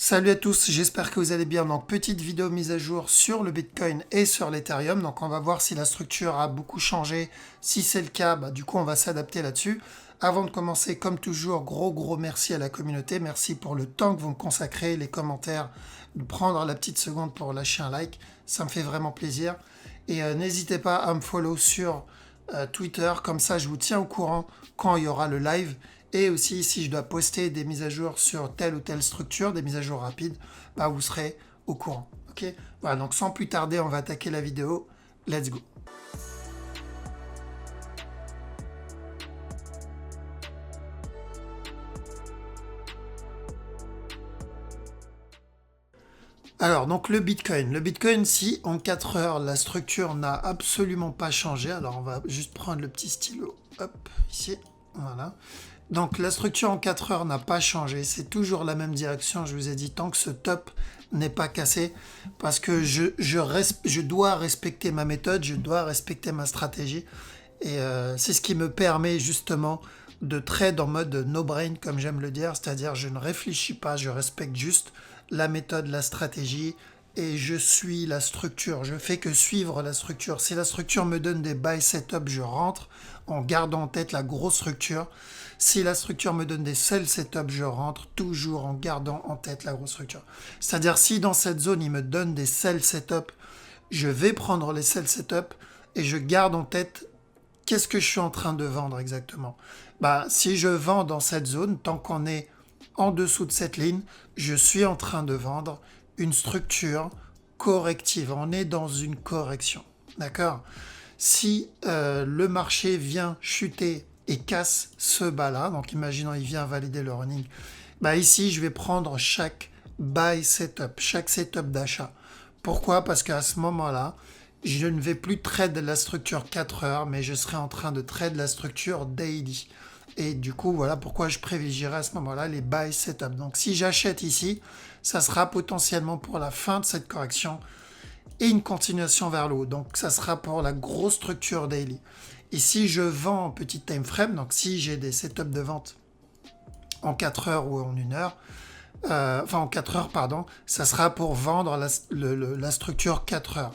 Salut à tous, j'espère que vous allez bien. Donc, petite vidéo mise à jour sur le Bitcoin et sur l'Ethereum. Donc, on va voir si la structure a beaucoup changé. Si c'est le cas, du coup, on va s'adapter là-dessus. Avant de commencer, comme toujours, gros merci à la communauté. Merci pour le temps que vous me consacrez, les commentaires, de prendre la petite seconde pour lâcher un like. Ça me fait vraiment plaisir. Et n'hésitez pas à me follow sur Twitter. Comme ça, je vous tiens au courant quand il y aura le live. Et aussi, si je dois poster des mises à jour sur telle ou telle structure, des mises à jour rapides, vous serez au courant. Ok. Voilà, donc sans plus tarder, on va attaquer la vidéo. Let's go. Alors, donc le Bitcoin. Le Bitcoin, si en 4 heures, la structure n'a absolument pas changé, alors on va juste prendre le petit stylo, hop, ici, voilà. Donc la structure en 4 heures n'a pas changé, c'est toujours la même direction, je vous ai dit, tant que ce top n'est pas cassé, parce que je dois respecter ma méthode, je dois respecter ma stratégie, et c'est ce qui me permet justement de trade en mode no-brain, comme j'aime le dire, c'est-à-dire je ne réfléchis pas, je respecte juste la méthode, la stratégie, et je suis la structure. Je fais que suivre la structure. Si la structure me donne des buy setup, je rentre en gardant en tête la grosse structure. Si la structure me donne des sell setup, je rentre toujours en gardant en tête la grosse structure. C'est-à-dire si dans cette zone, il me donne des sell setup, je vais prendre les sell setup et je garde en tête qu'est-ce que je suis en train de vendre exactement. Si je vends dans cette zone, tant qu'on est en dessous de cette ligne, je suis en train de vendre une structure corrective. On est dans une correction. D'accord? Si le marché vient chuter et casse ce bas-là, donc imaginons il vient valider le running, ici je vais prendre chaque buy setup, chaque setup d'achat. Pourquoi? Parce qu'à ce moment-là, je ne vais plus trade la structure 4 heures, mais je serai en train de trade la structure daily. Et du coup, voilà pourquoi je privilégierai à ce moment-là les buy setup. Donc si j'achète ici, ça sera potentiellement pour la fin de cette correction et une continuation vers le haut. Donc ça sera pour la grosse structure daily. Et si je vends en petit time frame, donc si j'ai des setups de vente en 4 heures ou en 1 heure, en 4 heures, pardon, ça sera pour vendre la structure 4 heures.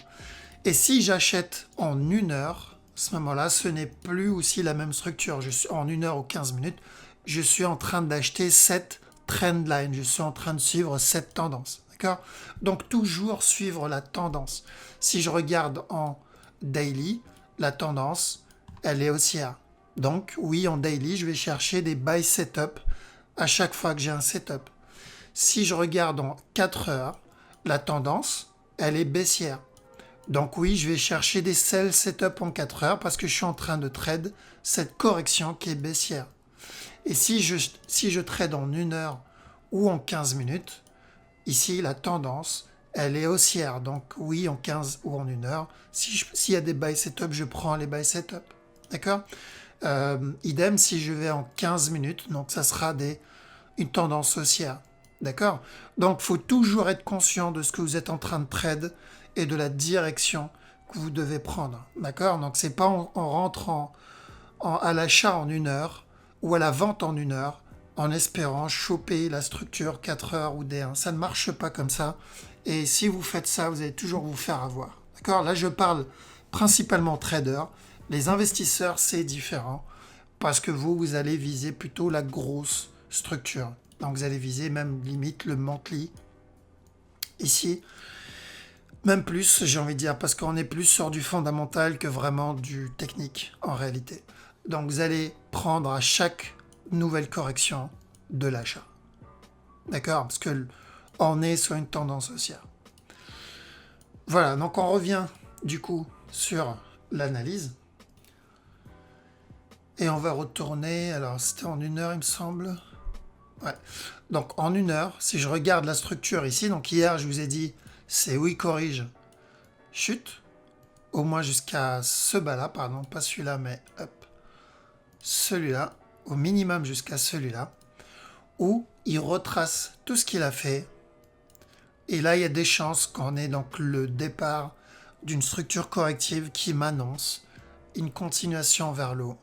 Et si j'achète en 1 heure, à ce moment-là, ce n'est plus aussi la même structure. Je suis en 1 heure ou 15 minutes, je suis en train d'acheter cette trend line, je suis en train de suivre cette tendance. D'accord? Donc toujours suivre la tendance. Si je regarde en daily, la tendance, elle est haussière. Donc oui, en daily, je vais chercher des buy setup à chaque fois que j'ai un setup. Si je regarde en 4 heures, la tendance, elle est baissière. Donc oui, je vais chercher des sell setup en 4 heures parce que je suis en train de trade cette correction qui est baissière. Et si je trade en 1 heure ou en 15 minutes, ici la tendance, elle est haussière. Donc oui, en 15 ou en 1 heure, s'il y a des buy setup, je prends les buy setup. D'accord? Idem si je vais en 15 minutes, donc ça sera une tendance haussière. D'accord? Donc il faut toujours être conscient de ce que vous êtes en train de trade et de la direction que vous devez prendre. D'accord? Donc c'est pas on rentre à l'achat en 1 heure ou à la vente en 1 heure en espérant choper la structure 4 heures ou D1. Ça ne marche pas comme ça. Et si vous faites ça, vous allez toujours vous faire avoir. D'accord? Là, je parle principalement traders. Les investisseurs, c'est différent parce que vous allez viser plutôt la grosse structure. Donc vous allez viser même limite le monthly ici. Même plus, j'ai envie de dire, parce qu'on est plus sur du fondamental que vraiment du technique en réalité. Donc vous allez prendre à chaque nouvelle correction de l'achat. D'accord? Parce que on est sur une tendance haussière. Voilà, donc on revient du coup sur l'analyse. Et on va retourner, alors c'était en 1 heure il me semble. Ouais. Donc en 1 heure, si je regarde la structure ici, donc hier je vous ai dit, c'est où il corrige, chute, au moins jusqu'à ce bas-là, pardon, pas celui-là, mais hop, celui-là, au minimum jusqu'à celui-là, où il retrace tout ce qu'il a fait. Et là, il y a des chances qu'on ait donc le départ d'une structure corrective qui m'annonce une continuation vers le haut.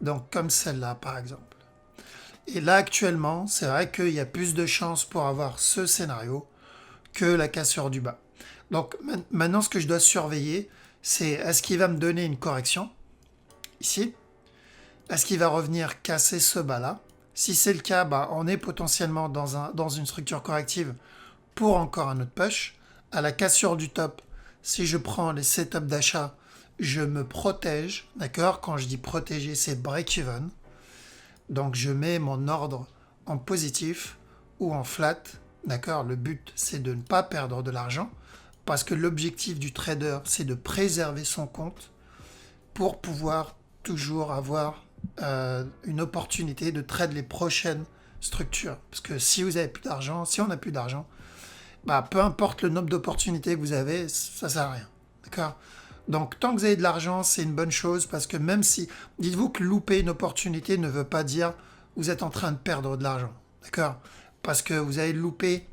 Donc comme celle-là, par exemple. Et là, actuellement, c'est vrai qu'il y a plus de chances pour avoir ce scénario que la cassure du bas. Donc maintenant, ce que je dois surveiller, c'est est-ce qu'il va me donner une correction, ici? Est-ce qu'il va revenir casser ce bas-là? Si c'est le cas, bah, on est potentiellement dans une structure corrective pour encore un autre push. À la cassure du top, si je prends les setups d'achat, je me protège, d'accord? Quand je dis protéger, c'est break-even. Donc je mets mon ordre en positif ou en flat, d'accord? Le but, c'est de ne pas perdre de l'argent parce que l'objectif du trader, c'est de préserver son compte pour pouvoir toujours avoir une opportunité de trade les prochaines structures. Parce que si vous avez plus d'argent, si on n'a plus d'argent, bah, peu importe le nombre d'opportunités que vous avez, ça sert à rien. D'accord? Donc tant que vous avez de l'argent, c'est une bonne chose parce que même si, dites-vous que louper une opportunité ne veut pas dire vous êtes en train de perdre de l'argent. D'accord? Parce que vous avez loupé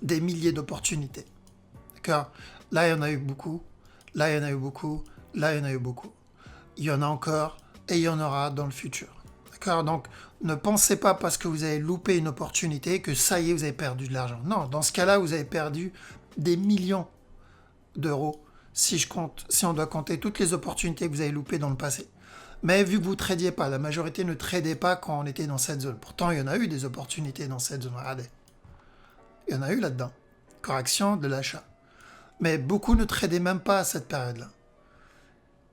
des milliers d'opportunités. D'accord? Là, il y en a eu beaucoup. Là, il y en a eu beaucoup. Là, il y en a eu beaucoup. Il y en a encore et il y en aura dans le futur. D'accord? Donc, ne pensez pas parce que vous avez loupé une opportunité que ça y est, vous avez perdu de l'argent. Non, dans ce cas-là, vous avez perdu des millions d'euros si on doit compter toutes les opportunités que vous avez loupées dans le passé. Mais vu que vous ne tradiez pas, la majorité ne tradait pas quand on était dans cette zone. Pourtant, il y en a eu des opportunités dans cette zone. Regardez. Il y en a eu là-dedans. Correction de l'achat. Mais beaucoup ne tradaient même pas à cette période-là.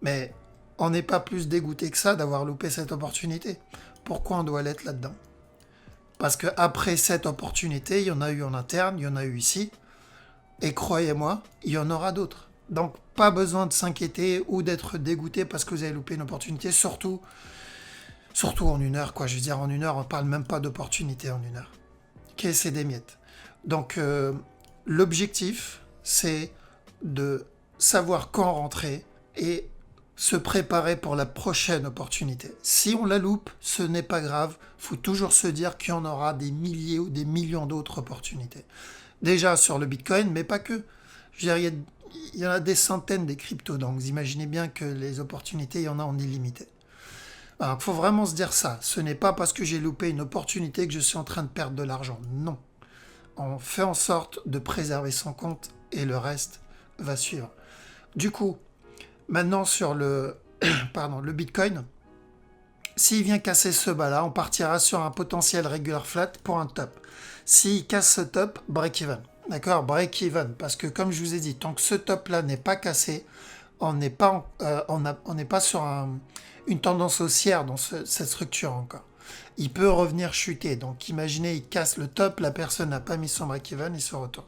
Mais on n'est pas plus dégoûté que ça d'avoir loupé cette opportunité. Pourquoi on doit l'être là-dedans? Parce qu'après cette opportunité, il y en a eu en interne, il y en a eu ici. Et croyez-moi, il y en aura d'autres. Donc, pas besoin de s'inquiéter ou d'être dégoûté parce que vous avez loupé une opportunité, surtout en une heure, quoi. Je veux dire, en une heure, on ne parle même pas d'opportunité en une heure. Ok, c'est des miettes. Donc, l'objectif, c'est de savoir quand rentrer et se préparer pour la prochaine opportunité. Si on la loupe, ce n'est pas grave. Il faut toujours se dire qu'il y en aura des milliers ou des millions d'autres opportunités. Déjà sur le Bitcoin, mais pas que. Je veux dire, il y en a des centaines des cryptos, donc vous imaginez bien que les opportunités, il y en a en illimité. Alors, il faut vraiment se dire ça. Ce n'est pas parce que j'ai loupé une opportunité que je suis en train de perdre de l'argent. Non. On fait en sorte de préserver son compte et le reste va suivre. Du coup, maintenant sur le Bitcoin, s'il vient casser ce bas-là, on partira sur un potentiel regular flat pour un top. S'il casse ce top, break-even. D'accord? Break-even. Parce que comme je vous ai dit, tant que ce top-là n'est pas cassé, on n'est pas sur une tendance haussière dans cette structure encore. Il peut revenir chuter. Donc imaginez, il casse le top, la personne n'a pas mis son break-even, il se retourne.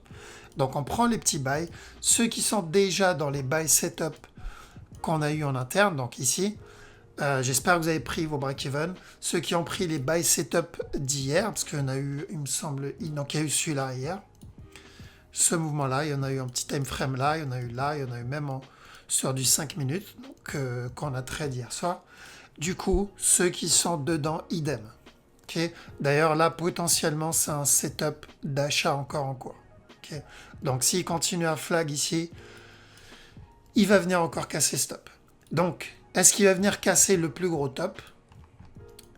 Donc on prend les petits buys. Ceux qui sont déjà dans les buy setup qu'on a eu en interne, donc ici, j'espère que vous avez pris vos break-even. Ceux qui ont pris les buy setup d'hier, parce qu'il y en a eu, il me semble, donc il y a eu celui-là hier. Ce mouvement-là, il y en a eu un petit time frame là, il y en a eu là, il y en a eu même sur du 5 minutes, donc qu'on a trade hier soir. Du coup, ceux qui sont dedans, idem. Okay. D'ailleurs, là, potentiellement, c'est un setup d'achat encore en cours. Okay. Donc, s'il continue à flag ici, il va venir encore casser stop. Donc, est-ce qu'il va venir casser le plus gros top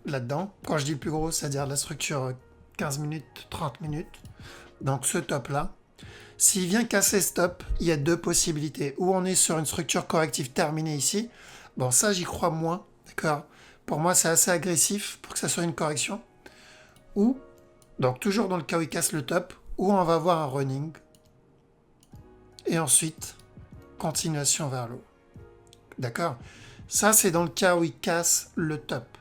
là-dedans? Quand je dis le plus gros, c'est-à-dire la structure 15 minutes, 30 minutes. Donc, ce top-là. S'il vient casser stop, il y a deux possibilités. Ou on est sur une structure corrective terminée ici. Bon, ça, j'y crois moins. D'accord? Pour moi, c'est assez agressif pour que ça soit une correction. Ou, donc toujours dans le cas où il casse le top, ou on va avoir un running. Et ensuite, continuation vers le haut. D'accord? Ça, c'est dans le cas où il casse le top.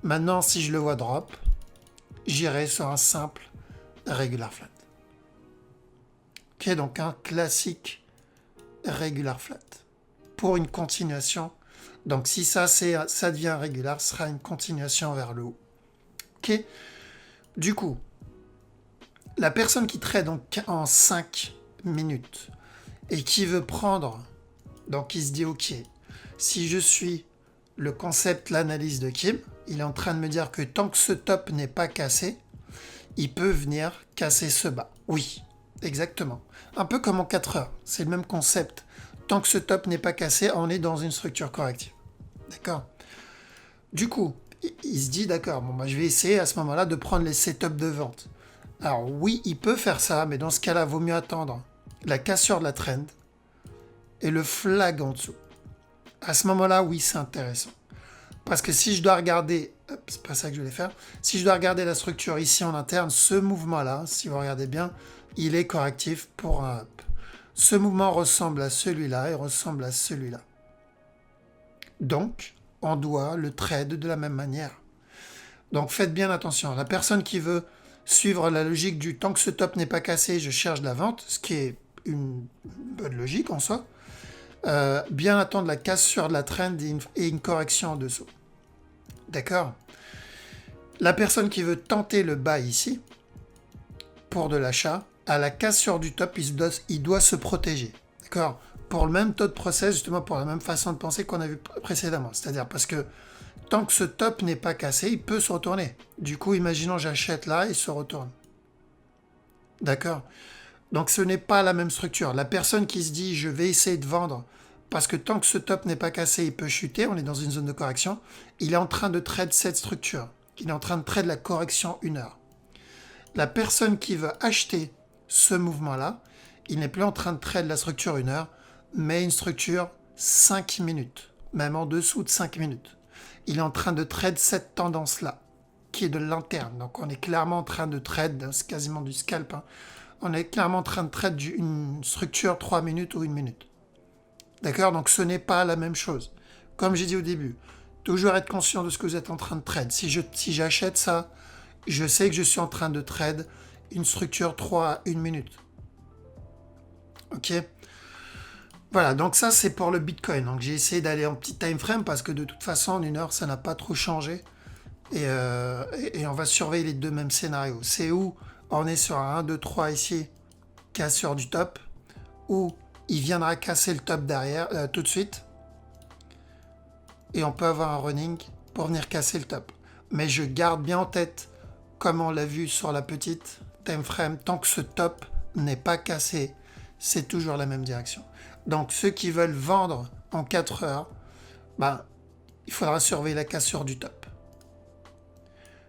Maintenant, si je le vois drop, j'irai sur un simple regular flat. Ok, donc un classique regular flat. Pour une continuation. Donc si ça devient un regular, ce sera une continuation vers le haut. Ok? Du coup, la personne qui trade en 5 minutes et qui veut prendre, donc il se dit ok, si je suis le concept, l'analyse de Kim, il est en train de me dire que tant que ce top n'est pas cassé, il peut venir casser ce bas. Oui, exactement. Un peu comme en 4 heures, c'est le même concept. Tant que ce top n'est pas cassé, on est dans une structure corrective. D'accord? Du coup, il se dit, d'accord, bon, moi, je vais essayer à ce moment-là de prendre les setups de vente. Alors oui, il peut faire ça, mais dans ce cas-là, vaut mieux attendre la cassure de la trend et le flag en dessous. À ce moment-là, oui, c'est intéressant. Parce que si je dois regarder, c'est pas ça que je voulais faire, si je dois regarder la structure ici en interne, ce mouvement-là, si vous regardez bien, il est correctif pour un up. Ce mouvement ressemble à celui-là et ressemble à celui-là. Donc, on doit le trade de la même manière. Donc faites bien attention. La personne qui veut suivre la logique du tant que ce top n'est pas cassé, je cherche la vente, ce qui est une bonne logique en soi. Bien attendre la cassure de la trend et une correction en dessous. D'accord? La personne qui veut tenter le bas ici, pour de l'achat, à la cassure du top, il doit se protéger. D'accord? Pour le même taux de process, justement pour la même façon de penser qu'on a vu précédemment. C'est-à-dire parce que tant que ce top n'est pas cassé, il peut se retourner. Du coup, imaginons j'achète là, il se retourne. D'accord? Donc ce n'est pas la même structure. La personne qui se dit je vais essayer de vendre parce que tant que ce top n'est pas cassé, il peut chuter, on est dans une zone de correction, il est en train de trade cette structure. Il est en train de trade la correction 1 heure. La personne qui veut acheter ce mouvement-là, il n'est plus en train de trade la structure 1 heure, mais une structure 5 minutes, même en dessous de 5 minutes. Il est en train de trade cette tendance-là, qui est de l'interne. Donc on est clairement en train de trade, c'est quasiment du scalp, hein. On est clairement en train de trade une structure 3 minutes ou 1 minute. D'accord? Donc ce n'est pas la même chose. Comme j'ai dit au début, toujours être conscient de ce que vous êtes en train de trade. Si j'achète ça, je sais que je suis en train de trade une structure 3 à 1 minute. Ok? Voilà, donc ça c'est pour le Bitcoin. Donc j'ai essayé d'aller en petit time frame parce que de toute façon en 1 heure ça n'a pas trop changé. Et on va surveiller les deux mêmes scénarios. C'est où on est sur un 1, 2, 3 ici, cassure du top, où il viendra casser le top derrière tout de suite. Et on peut avoir un running pour venir casser le top. Mais je garde bien en tête, comme on l'a vu sur la petite time frame, tant que ce top n'est pas cassé, c'est toujours la même direction. Donc ceux qui veulent vendre en 4 heures, ben, il faudra surveiller la cassure du top.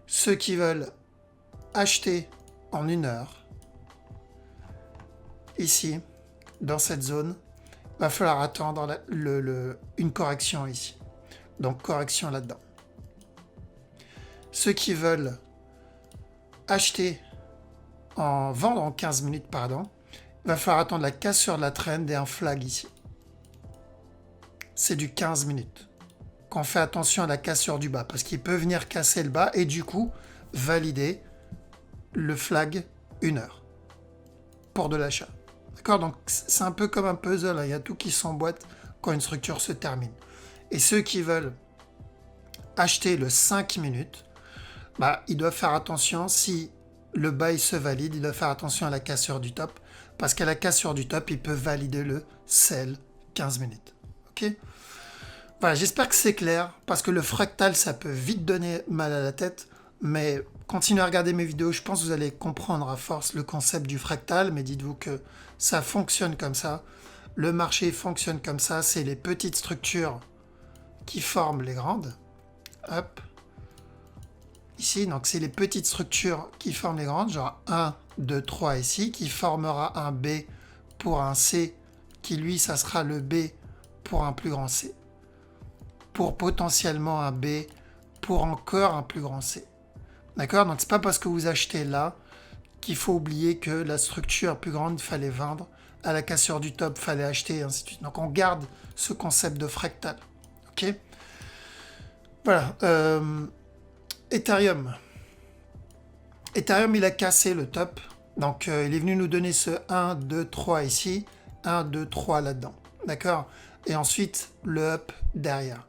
Ceux qui veulent acheter en 1 heure, ici, dans cette zone, va falloir attendre une correction ici. Donc correction là-dedans. Ceux qui veulent vendre en 15 minutes, pardon, va falloir attendre la cassure de la trend et un flag ici. C'est du 15 minutes. Qu'on fait attention à la cassure du bas, parce qu'il peut venir casser le bas et du coup valider le flag 1 heure pour de l'achat. D'accord? Donc c'est un peu comme un puzzle, hein. Il y a tout qui s'emboîte quand une structure se termine. Et ceux qui veulent acheter le 5 minutes, bah, ils doivent faire attention, si le bas il se valide, ils doivent faire attention à la cassure du top, parce qu'à la cassure du top, ils peuvent valider le sell 15 minutes. Ok? Voilà, j'espère que c'est clair, parce que le fractal, ça peut vite donner mal à la tête, mais continuez à regarder mes vidéos, je pense que vous allez comprendre à force le concept du fractal, mais dites-vous que ça fonctionne comme ça. Le marché fonctionne comme ça, c'est les petites structures qui forment les grandes. Hop. Ici, donc c'est les petites structures qui forment les grandes, genre 1, 2, 3 ici, qui formera un B pour un C, qui lui, ça sera le B pour un plus grand C. Pour potentiellement un B pour encore un plus grand C. D'accord? Donc c'est pas parce que vous achetez là qu'il faut oublier que la structure plus grande, il fallait vendre, à la cassure du top, il fallait acheter, et ainsi de suite. Donc on garde ce concept de fractal. Ok? Voilà. Ethereum. Ethereum, il a cassé le top. Donc il est venu nous donner ce 1, 2, 3 ici, 1, 2, 3 là-dedans. D'accord? Et ensuite, le up derrière.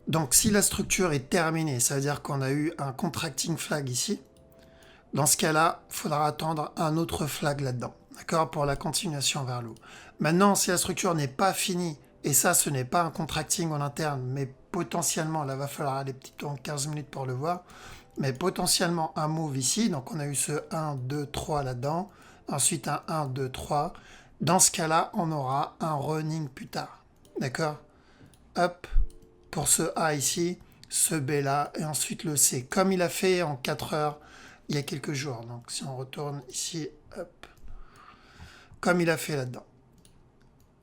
Donc si la structure est terminée, ça veut dire qu'on a eu un contracting flag ici. Dans ce cas-là, il faudra attendre un autre flag là-dedans, d'accord, pour la continuation vers le haut. Maintenant, si la structure n'est pas finie, et ça, ce n'est pas un contracting en interne, mais potentiellement, là, va falloir aller petit en 15 minutes pour le voir, mais potentiellement un move ici, donc on a eu ce 1, 2, 3 là-dedans, ensuite un 1, 2, 3. Dans ce cas-là, on aura un running plus tard, d'accord? Hop, pour ce A ici, ce B-là, et ensuite le C, comme il a fait en 4 heures il y a quelques jours. Donc si on retourne ici, hop, comme il a fait là-dedans.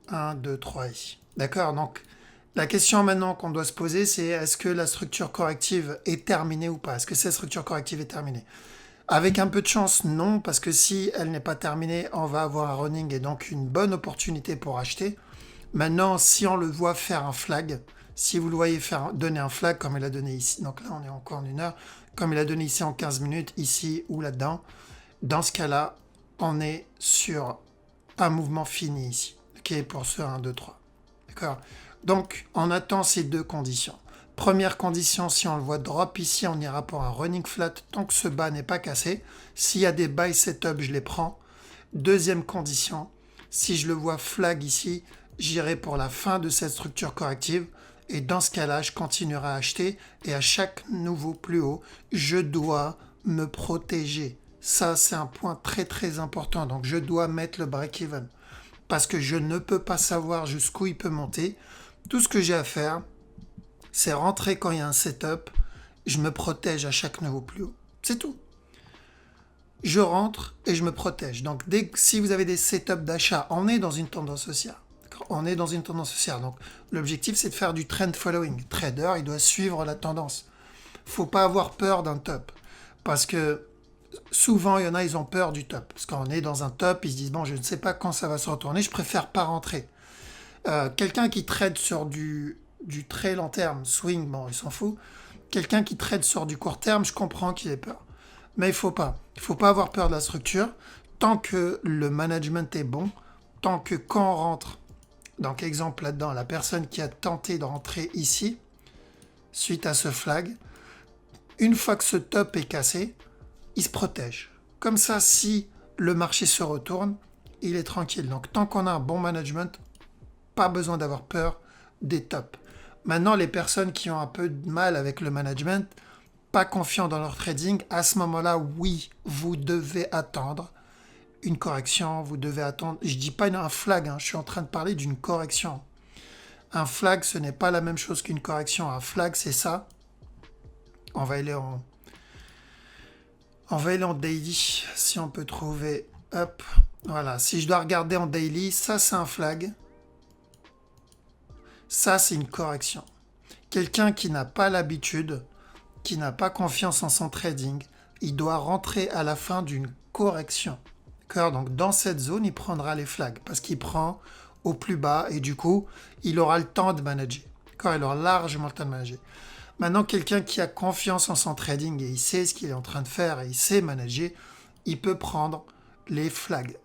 1, 2, 3 ici. D'accord? Donc la question maintenant qu'on doit se poser, c'est est-ce que la structure corrective est terminée ou pas? Est-ce que cette structure corrective est terminée? Avec un peu de chance, non, parce que si elle n'est pas terminée, on va avoir un running et donc une bonne opportunité pour acheter. Maintenant, si on le voit faire un flag, si vous le voyez donner un flag comme il a donné ici, donc là on est encore en 1 heure, comme il a donné ici en 15 minutes, ici ou là-dedans, dans ce cas-là, on est sur un mouvement fini ici, ok, pour ce 1, 2, 3. D'accord? Donc, on attend ces deux conditions. Première condition, si on le voit drop ici, on ira pour un running flat tant que ce bas n'est pas cassé. S'il y a des buy setup, je les prends. Deuxième condition, si je le vois flag ici, j'irai pour la fin de cette structure corrective. Et dans ce cas-là, je continuerai à acheter. Et à chaque nouveau plus haut, je dois me protéger. Ça, c'est un point très très important. Donc, je dois mettre le break-even. Parce que je ne peux pas savoir jusqu'où il peut monter. Tout ce que j'ai à faire, c'est rentrer quand il y a un setup. Je me protège à chaque nouveau plus haut. C'est tout. Je rentre et je me protège. Donc, si vous avez des setups d'achat, on est dans une tendance haussière. On est dans une tendance haussière. Donc, l'objectif, c'est de faire du trend following. Trader, il doit suivre la tendance. Faut pas avoir peur d'un top. Parce que souvent, il y en a, ils ont peur du top. Parce qu'on est dans un top, ils se disent, bon, je ne sais pas quand ça va se retourner, je préfère pas rentrer. Quelqu'un qui trade sur du très long terme, swing, bon, il s'en fout. Quelqu'un qui trade sur du court terme, je comprends qu'il ait peur. Mais il faut pas. Il faut pas avoir peur de la structure. Tant que le management est bon, tant que quand on rentre, donc exemple là-dedans, la personne qui a tenté de rentrer ici, suite à ce flag, une fois que ce top est cassé, il se protège. Comme ça, si le marché se retourne, il est tranquille. Donc tant qu'on a un bon management, pas besoin d'avoir peur des tops. Maintenant, les personnes qui ont un peu de mal avec le management, pas confiants dans leur trading, à ce moment-là, oui, vous devez attendre une correction, vous devez attendre, je dis pas un flag, hein, je suis en train de parler d'une correction. Un flag, ce n'est pas la même chose qu'une correction. Un flag, c'est ça. On va aller en daily, si on peut trouver, hop, voilà, si je dois regarder en daily, ça c'est un flag, ça c'est une correction. Quelqu'un qui n'a pas l'habitude, qui n'a pas confiance en son trading, il doit rentrer à la fin d'une correction. D'accord? Donc dans cette zone, il prendra les flags parce qu'il prend au plus bas et du coup, il aura le temps de manager. D'accord? Il aura largement le temps de manager. Maintenant, quelqu'un qui a confiance en son trading et il sait ce qu'il est en train de faire et il sait manager, il peut prendre les flags.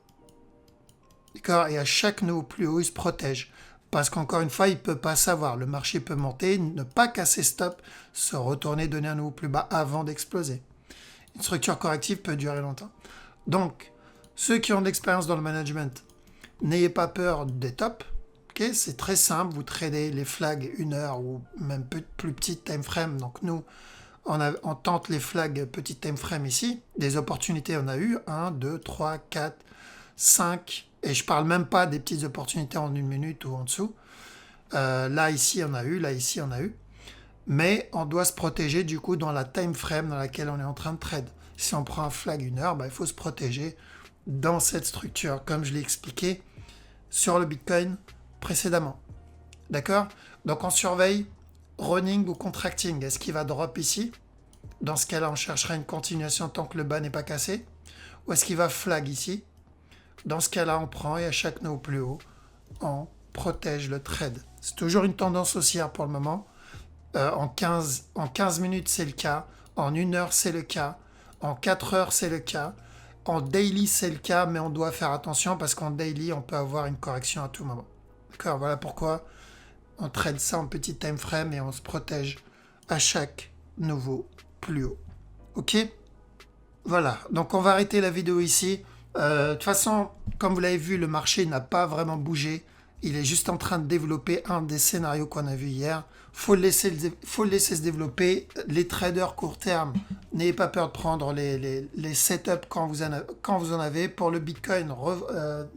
D'accord? Et à chaque nouveau plus haut, il se protège. Parce qu'encore une fois, il ne peut pas savoir. Le marché peut monter, ne pas casser stop, se retourner, donner un nouveau plus bas avant d'exploser. Une structure corrective peut durer longtemps. Donc, ceux qui ont de l'expérience dans le management, n'ayez pas peur des tops. Okay, c'est très simple, vous tradez les flags 1 heure ou même plus petite time frame. Donc nous, on tente les flags petite time frame ici. Des opportunités, on a eu 1, 2, 3, 4, 5. Et je parle même pas des petites opportunités en 1 minute ou en dessous. Là, ici, on a eu. Là, ici, on a eu. Mais on doit se protéger du coup dans la time frame dans laquelle on est en train de trade. Si on prend un flag 1 heure, il faut se protéger dans cette structure, comme je l'ai expliqué sur le Bitcoin précédemment. D'accord? Donc on surveille running ou contracting. Est-ce qu'il va drop ici? Dans ce cas-là, on cherchera une continuation tant que le bas n'est pas cassé. Ou est-ce qu'il va flag ici? Dans ce cas-là, on prend et à chaque nœud plus haut, on protège le trade. C'est toujours une tendance haussière pour le moment. En 15 minutes, c'est le cas. En 1 heure, c'est le cas. En 4 heures, c'est le cas. En daily, c'est le cas, mais on doit faire attention parce qu'en daily, on peut avoir une correction à tout moment. D'accord, voilà pourquoi on trade ça en petit time frame et on se protège à chaque nouveau plus haut. Ok? Voilà, donc on va arrêter la vidéo ici. De toute façon, comme vous l'avez vu, le marché n'a pas vraiment bougé. Il est juste en train de développer un des scénarios qu'on a vu hier. Faut le laisser se développer. Les traders court terme, n'ayez pas peur de prendre les setups quand vous en avez. Pour le Bitcoin,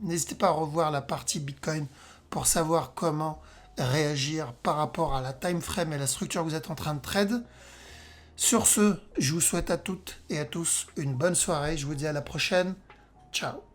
n'hésitez pas à revoir la partie Bitcoin pour savoir comment réagir par rapport à la time frame et la structure que vous êtes en train de trade. Sur ce, je vous souhaite à toutes et à tous une bonne soirée. Je vous dis à la prochaine. Ciao.